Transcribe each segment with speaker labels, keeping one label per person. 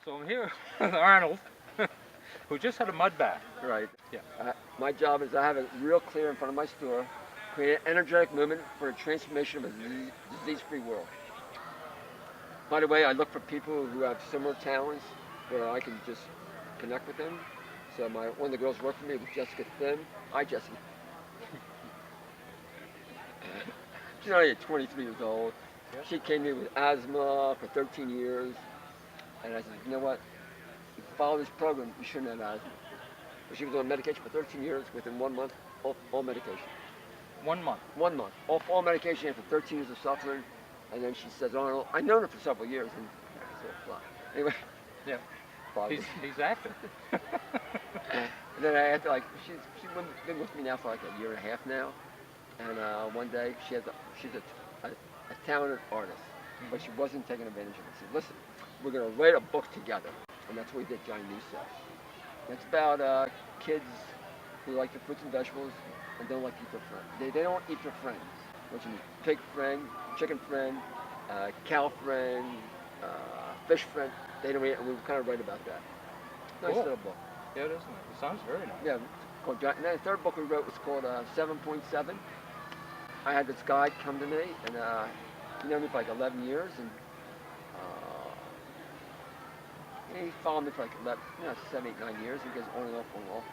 Speaker 1: So I'm here with Arnold, who just had a mud bath.
Speaker 2: Right.
Speaker 1: Yeah.
Speaker 2: My job is I have it real clear in front of my store, create an energetic movement for the transformation of a disease-free world. By the way, I look for people who have similar talents where I can just connect with them. So one of the girls worked for me was Jessica Thim. Hi, Jessica. She's only 23 years old.
Speaker 1: Yeah.
Speaker 2: She came to me with asthma for 13 years. And I said, you know what? If you follow this program, you shouldn't have asthma. But she was on medication for 13 years, within 1 month, off all medication.
Speaker 1: 1 month.
Speaker 2: 1 month. Off all medication after 13 years of suffering. And then she says, Arnold, I've known her for several years. And so fly. Anyway.
Speaker 1: Yeah. He's active.
Speaker 2: And then I had to, she's been with me now for like a year and a half now. And one day, she's a talented artist, but she wasn't taking advantage of it. She said, listen, we're going to write a book together. And that's what we did, Johnny Nucell. It's about kids who like their fruits and vegetables and don't like to eat their friends. They don't eat their friends, which means pig friend, chicken friend, cow friend, fish friend. They don't eat it, and we kind of write about that. Nice
Speaker 1: Cool.
Speaker 2: little book.
Speaker 1: Yeah, it is nice. It sounds very nice.
Speaker 2: Yeah, it's called John. And then the third book we wrote was called 7.7. I had this guy come to me, and he known me for like 11 years, and he followed me for like 7, 8, 9 years. He goes on and off, on and off.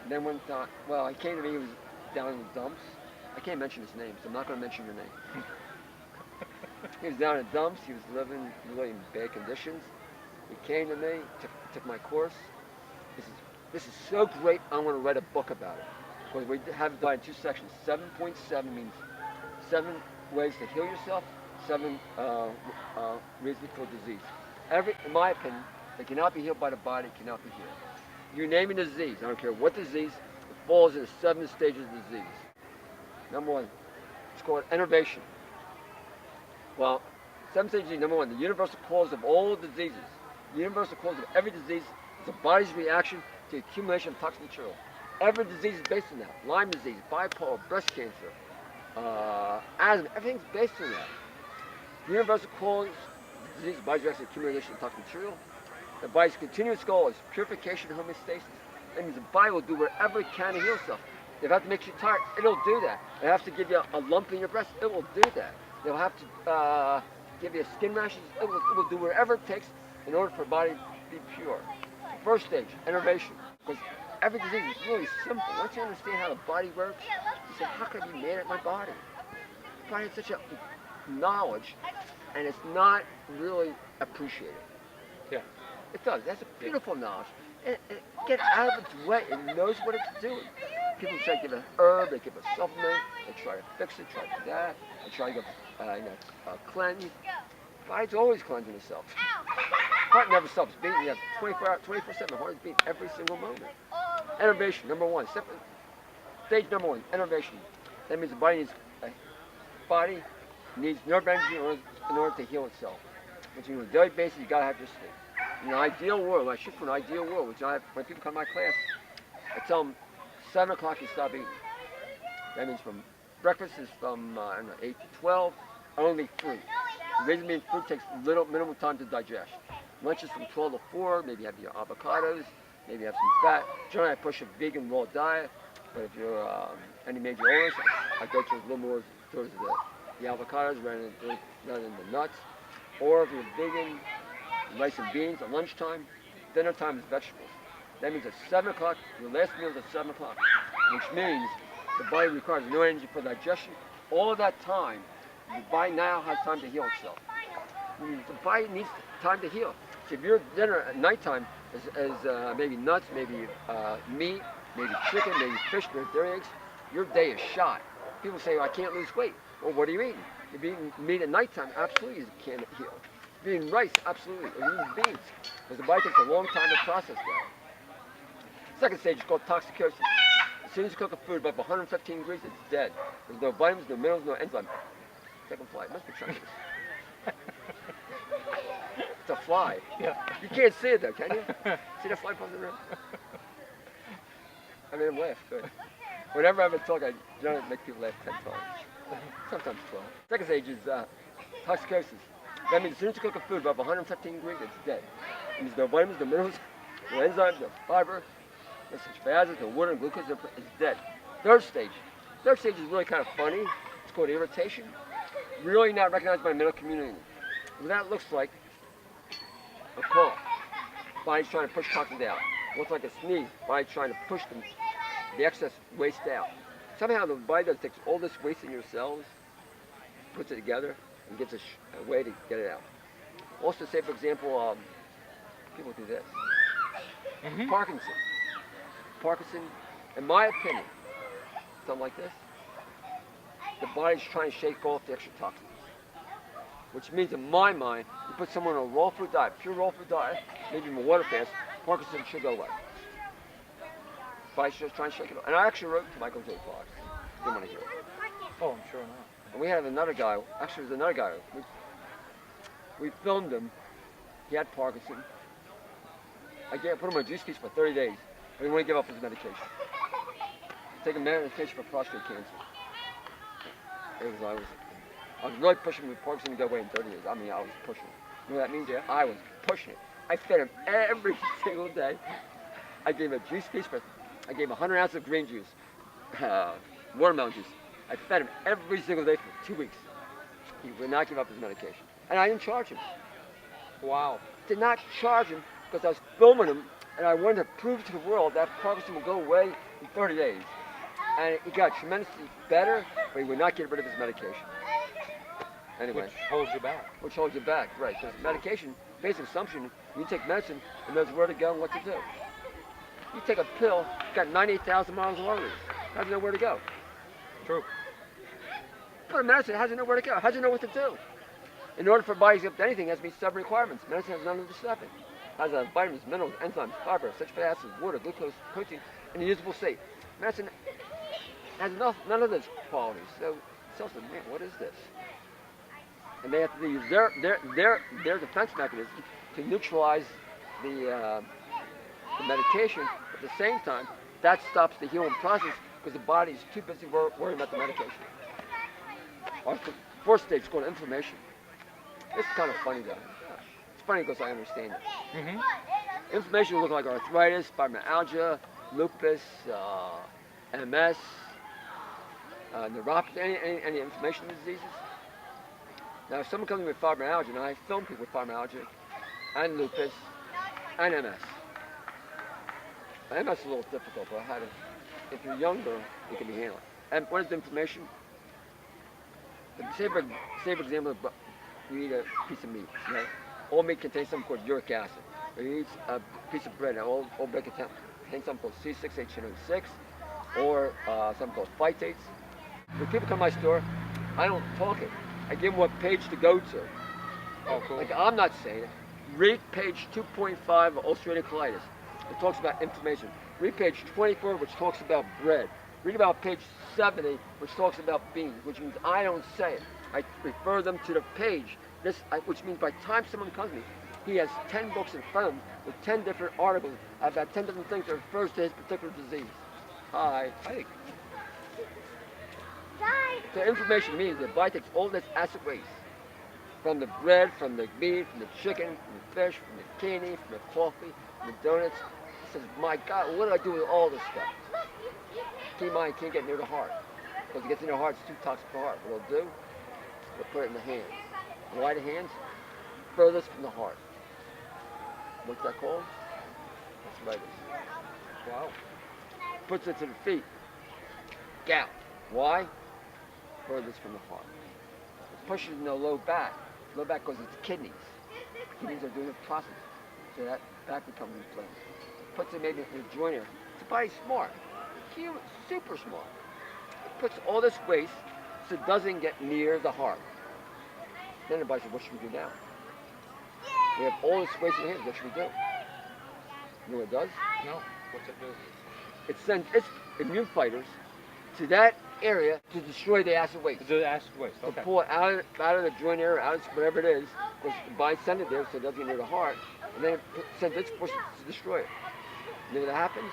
Speaker 2: And then one time, well, he came to me. He was down in the dumps. I can't mention his name, so I'm not going to mention your name. He was down in the dumps. He was living really in bad conditions. He came to me, took my course. This is so great, I want to write a book about it. Because we have it divided in 2 sections. 7.7 means 7 ways to heal yourself, 7 reasons for disease. In my opinion, that cannot be healed by the body, cannot be healed. You name a disease, I don't care what disease, it falls into 7 stages of disease. Number 1, it's called Induration. Well, 7 stages of disease. Number 1, the universal cause of all diseases. The universal cause of every disease is the body's reaction to the accumulation of toxic material. Every disease is based on that. Lyme disease, bipolar, breast cancer, asthma, everything's based on that. The universal cause of disease is the body's reaction to the accumulation of toxic material. The body's continuous goal is purification and homeostasis. That means the body will do whatever it can to heal itself. If it has to make you tired, it'll do that. If it has to give you a lump in your breast, it will do that. It'll have to give you skin rashes, it will do whatever it takes in order for the body to be pure. First stage, Irritation. Because every disease is really simple. Once you understand how the body works, you say, how can I be mad at my body? The body has such a knowledge, and it's not really appreciated.
Speaker 1: Yeah.
Speaker 2: It does. That's a beautiful knowledge. And get out of its way. It knows what it's doing. People try to give it an herb, they give it a supplement, they try to fix it, try to do that, they try to cleanse. The body's always cleansing itself. Heart never stops beating. You have 24/7. The heart is beating every single moment. Innovation, number 1. Stage number 1, innovation. That means the body needs nerve energy in order to heal itself. Which means on a daily basis, you gotta have your sleep. In an ideal world, when I shoot for an ideal world, when people come to my class, I tell them 7 o'clock you stop eating. That means from breakfast is from 8 to 12, only fruit. The reason being fruit takes minimal time to digest. Lunch is from 12 to 4, maybe have your avocados, maybe have some fat. Generally I push a vegan raw diet, but if you're any major illness, I go to a little more towards the avocados rather than the nuts. Or if you're vegan, rice and beans at lunchtime. Dinner time is vegetables. That means at 7 o'clock, your last meal is at 7 o'clock, which means the body requires no energy for digestion. All of that time, the body now has time to heal itself. The body needs time to heal. So if your dinner at nighttime is maybe nuts, maybe meat, maybe chicken, maybe fish, maybe dairy eggs, your day is shot. People say, well, I can't lose weight. Well, what are you eating? If you're eating meat at nighttime, absolutely you can't heal. If you're eating rice, absolutely. Or you're eating beans, because the body takes a long time to process that. Second stage is called Toxicosis. As soon as you cook a food above 115 degrees, it's dead. There's no vitamins, no minerals, no enzymes. Take a fly. It must be trying this. It's a fly.
Speaker 1: Yeah.
Speaker 2: You can't see it though, can you? See the fly buzzing around? I made him laugh. Good. Whenever I have a talk, I generally make people laugh 10 times. Sometimes 12. Second stage is Toxicosis. That means as soon as you cook a food above 115 degrees, it's dead. It means no vitamins, no minerals, no enzymes, no fiber, no such fatty acids, no water, and glucose. It's dead. Third stage. Third stage is really kind of funny. It's called irritation. Really not recognized by the medical community. What that looks like, a cough. Body's trying to push toxins out. Looks like a sneeze. Body's trying to push the excess waste out. Somehow the body takes all this waste in your cells, puts it together, and gives a way to get it out. Also, say for example, people do this.
Speaker 1: Mm-hmm.
Speaker 2: Parkinson, in my opinion, something like this, the body's trying to shake off the extra toxins. Which means, in my mind, you put someone on a raw food diet, pure raw food diet, maybe even a water fast, Parkinson should go away. Body's just trying to shake it off. And I actually wrote to Michael J. Fox. Didn't want to hear it.
Speaker 1: Oh, I'm sure not.
Speaker 2: And we had another guy, actually there's another guy, we filmed him, he had Parkinson. I put him on a juice piece for 30 days, but he wouldn't give up his medication. Taking medication for prostate cancer. I was really pushing with Parkinson to go away in 30 days. I mean, I was pushing it. You know what that means? Yeah? I was pushing it. I fed him every single day. I gave him a juice piece, I gave him 100 ounces of green juice, watermelon juice. I fed him every single day for 2 weeks. He would not give up his medication. And I didn't charge him.
Speaker 1: Wow.
Speaker 2: Did not charge him because I was filming him and I wanted to prove to the world that Parkinson will go away in 30 days. And he got tremendously better, but he would not get rid of his medication. Anyway.
Speaker 1: Which holds you back.
Speaker 2: Which holds you back, right. Because medication, basic assumption, you take medicine, it knows where to go and what to do. You take a pill, it's got 98,000 miles of arteries. How does it know where to go?
Speaker 1: True.
Speaker 2: But in medicine, how does it know where to go? How does it know what to do? In order for bodies to get anything, it has to meet 7 requirements. Medicine has none of the stuff. It has vitamins, minerals, enzymes, fiber, such fatty acids, water, glucose, protein, in a usable state. Medicine has none of those qualities. So cells say, man, what is this? And they have to use their defense mechanism to neutralize the medication. At the same time, that stops the healing process because the body is too busy worrying about the medication. Our fourth stage is called inflammation. It's kind of funny though. It's funny because I understand it.
Speaker 1: Mm-hmm.
Speaker 2: Inflammation will look like arthritis, fibromyalgia, lupus, MS, neuropathy, any inflammation diseases. Now, if someone comes in with fibromyalgia, and I film people with fibromyalgia, and lupus, and MS. MS is a little difficult, but if you're younger, it can be handled. And what is inflammation? Say for example, you eat a piece of meat, right? All meat contains something called uric acid. Or you eat a piece of bread, and all bread contains something called C6H10O6, or something called phytates. When people come to my store, I don't talk it. I give them what page to go to.
Speaker 1: Oh, cool.
Speaker 2: Like, I'm not saying it. Read page 2.5 of ulcerative colitis. It talks about inflammation. Read page 24, which talks about bread. Read about page 70, which talks about beans, which means I don't say it. I refer them to the page, which means by the time someone comes to me, he has 10 books in front of him with 10 different articles about 10 different things that refers to his particular disease. Hi. So inflammation means the body takes all this acid waste from the bread, from the meat, from the chicken, from the fish, from the candy, from the coffee, from the donuts. It says, my God, what do I do with all this stuff? Keep in mind, you can't get near the heart. Because it gets in the heart, it's too toxic for the heart. What it'll do, it'll put it in the hands. Why the hands? Furthest from the heart. What's that called? Arthritis.
Speaker 1: Wow.
Speaker 2: Puts it to the feet. Gout. Why? Furthest from the heart. It pushes in the low back. Low back goes into the kidneys. Kidneys are doing the process. So that back becomes inflamed. Puts it maybe in the joint area. The body's smart. Human, super smart. It puts all this waste so it doesn't get near the heart. Then the body says, what should we do now? We have all this waste in the hands. What should we do? You know what it does?
Speaker 1: No. What's it do?
Speaker 2: It sends its immune fighters to that area to destroy the acid waste.
Speaker 1: The acid waste, okay.
Speaker 2: To pull it out of the joint area, out of whatever it is, because the body sends it there so it doesn't get near the heart, and then it sends its forces to destroy it. You know what happens?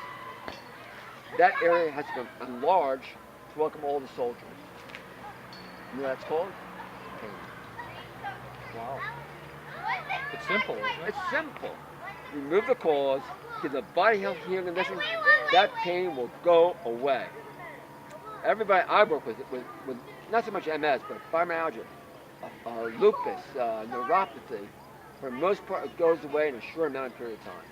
Speaker 2: That area has to be enlarged to welcome all the soldiers. You know what that's called? Pain.
Speaker 1: Wow. It's simple, isn't it?
Speaker 2: It's simple. remove the cause, give the body health healing condition, that pain will go away. Everybody I work with not so much MS, but fibromyalgia, lupus, neuropathy, for the most part, it goes away in a short amount of period of time.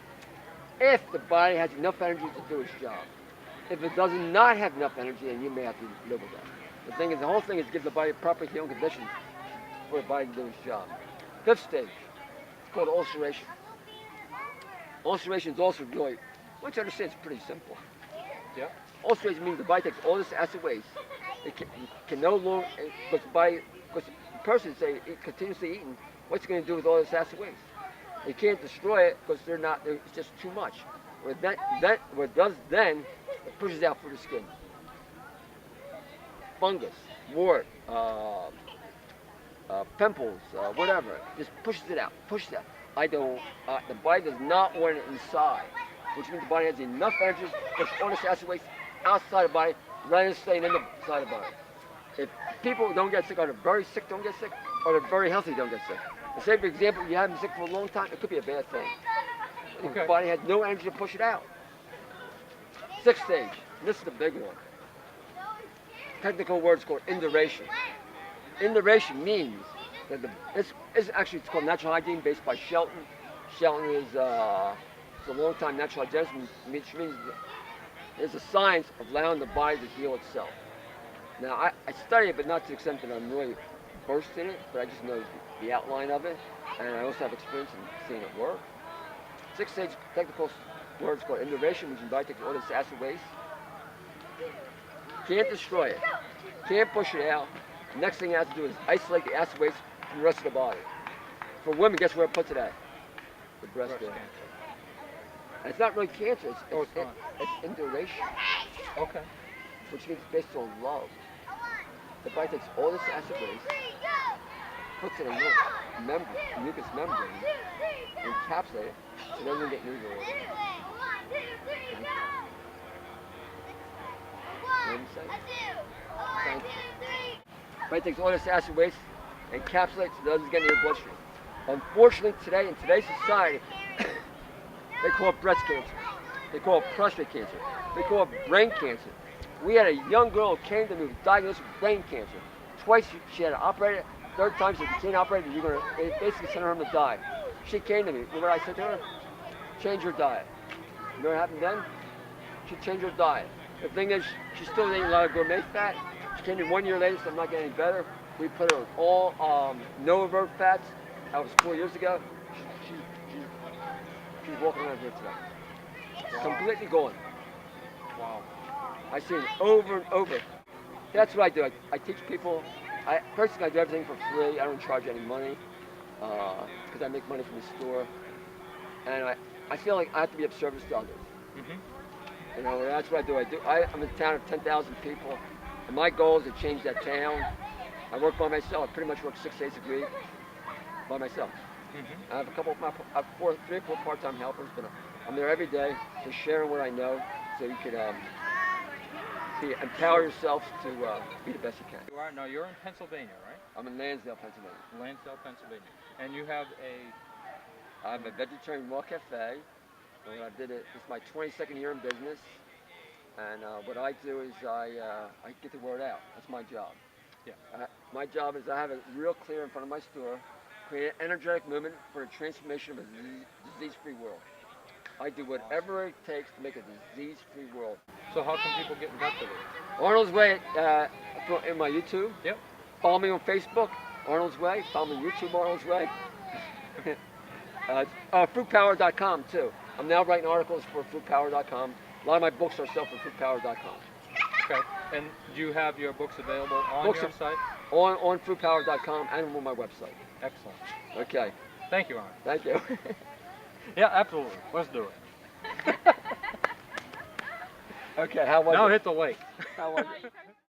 Speaker 2: If the body has enough energy to do its job. If it does not have enough energy, then you may have to live with that. The whole thing is give the body proper healing conditions for the body to do its job. Fifth stage, it's called ulceration. Ulceration is also really, once you understand, it's pretty simple.
Speaker 1: Yep.
Speaker 2: Ulceration means the body takes all this acid waste. It can no longer, because the person say it continuously eating, what's it going to do with all this acid waste? They can't destroy it because it's just too much. What it does then, it pushes out through the skin. Fungus, wart, pimples, whatever, just pushes it out. The body does not want it inside, which means the body has enough energy to push all this acid waste outside the body rather than staying inside the body. If people don't get sick, or they're very sick, don't get sick, or they're very healthy, don't get sick. Say, for example, you have been sick for a long time, it could be a bad thing.
Speaker 1: Okay.
Speaker 2: The body has no energy to push it out. Sixth stage, this is the big one. Technical word is called induration. Induration means that it's called natural hygiene based by Shelton. Shelton is a long-time natural hygienist, which means it's a science of allowing the body to heal itself. Now, I study it, but not to the extent that I'm really versed in it, but I just know the outline of it, and I also have experience in seeing it work. Sixth stage technical word is called induration, which invites all this acid waste. Can't destroy it, can't push it out. The next thing it has to do is isolate the acid waste from the rest of the body. For women, guess where it puts it at? The breast area. And it's not really cancer, it's induration.
Speaker 1: Okay.
Speaker 2: Which means it's based on love. The body takes all this acid waste, puts it in a mucous membrane, and encapsulates it so it doesn't get near your organ. Thank you. The body takes all this acid waste and encapsulates so it doesn't get near your bloodstream. Unfortunately, in today's society, they call it breast cancer. They call it prostate cancer. They call it brain cancer. We had a young girl who came to me with diagnosed with brain cancer. Twice she had to operate it. Third time she said, you can't operate it, they basically sent her home to die. She came to me. You know what I said to her? Change her diet. You know what happened then? She changed her diet. The thing is, she's still eating a lot of gourmet fat. She came in 1 year later, so I'm not getting any better. We put her on all no overt fats. That was 4 years ago. She's walking around here today. Wow. Completely gone.
Speaker 1: Wow.
Speaker 2: I see it over and over. That's what I do. I teach people. Personally, I do everything for free. I don't charge any money because I make money from the store. And I feel like I have to be of service to others. Mm-hmm. You know, that's what I do. I'm in a town of 10,000 people, and my goal is to change that town. I work by myself. I pretty much work 6 days a week by myself. Mm-hmm. I have I have 3 or 4 part-time helpers, but I'm there every day just sharing what I know so you can empower yourself to be the best you can.
Speaker 1: You're in Pennsylvania, right?
Speaker 2: I'm in Lansdale, Pennsylvania.
Speaker 1: Lansdale, Pennsylvania. And you have
Speaker 2: I have a vegetarian raw cafe. And it's my 22nd year in business. And what I do is I get the word out. That's my job.
Speaker 1: Yeah.
Speaker 2: My job is I have it real clear in front of my store, create an energetic movement for the transformation of a disease-free world. I do whatever it takes to make a disease-free world.
Speaker 1: So how can people get in touch with you?
Speaker 2: Arnold's Way in my YouTube.
Speaker 1: Yep.
Speaker 2: Follow me on Facebook, Arnold's Way. Follow me on YouTube, Arnold's Way. Fruitpower.com too. I'm now writing articles for fruitpower.com. A lot of my books are sold for fruitpower.com.
Speaker 1: Okay. And do you have your books available on your site?
Speaker 2: On fruitpower.com and on my website.
Speaker 1: Excellent.
Speaker 2: Okay.
Speaker 1: Thank you, Arnold.
Speaker 2: Thank you.
Speaker 1: Yeah, absolutely. Let's do it.
Speaker 2: Okay, how was it?
Speaker 1: Now hit the lake.
Speaker 2: How was it?